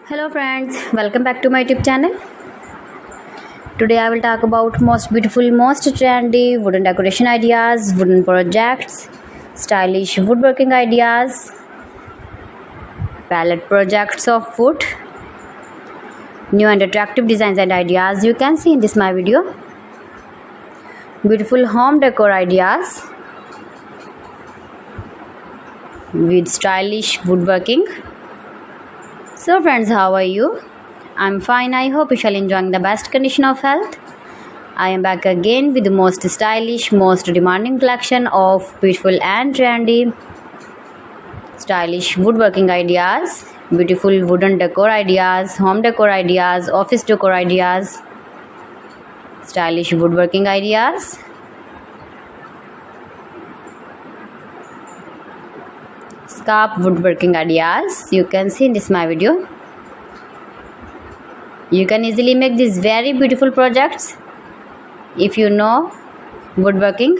Hello friends, welcome back to my YouTube channel. Today I will talk about most beautiful, most trendy wooden decoration ideas, wooden projects, stylish woodworking ideas, palette projects of wood, new and attractive designs and ideas you can see in this my video. Beautiful home decor ideas with stylish woodworking. So friends, how are you? I'm fine. I hope you shall enjoying the best condition of health. I am back again with the most stylish, most demanding collection of beautiful and trendy stylish woodworking ideas, beautiful wooden decor ideas, home decor ideas, office decor ideas, stylish woodworking ideas, scarf woodworking ideas you can see in this my video. You can easily make these very beautiful projects if you know woodworking.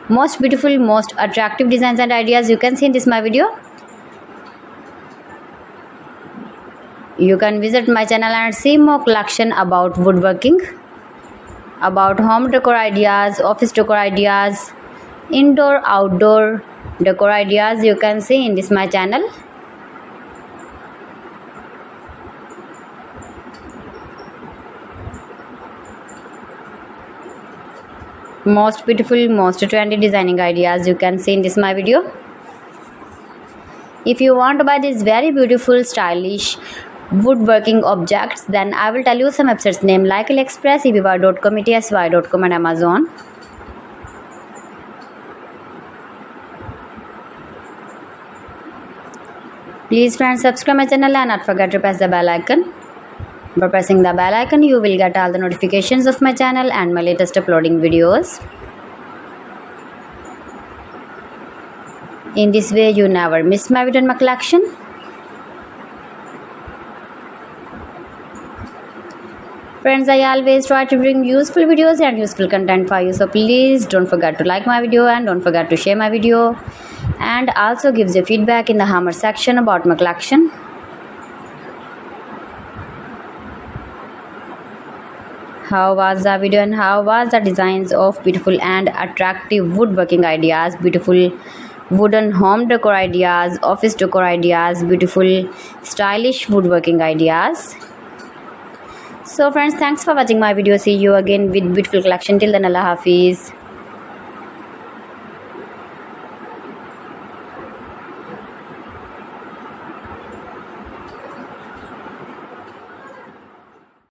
Most beautiful, most attractive designs and ideas you can see in this my video. You can visit my channel and see more collection about woodworking, about home decor ideas, office decor ideas, indoor outdoor decor ideas you can see in this my channel. Most beautiful, most trendy designing ideas you can see in this my video. If you want to buy these very beautiful stylish woodworking objects, then I will tell you some websites name like AliExpress, eBay.com, etsy.com and Amazon. Please friends, subscribe my channel and not forget to press the bell icon. By pressing the bell icon, you will get all the notifications of my channel and my latest uploading videos. In this way, you never miss my video and my collection. Friends, I always try to bring useful videos and useful content for you. So please don't forget to like my video and don't forget to share my video. And also gives your feedback in the hammer section about my collection. How was the video and how was the designs of beautiful and attractive woodworking ideas, beautiful wooden home decor ideas, office decor ideas, beautiful stylish woodworking ideas. So friends, thanks for watching my video. See you again with beautiful collection. Till then, Allah Hafiz.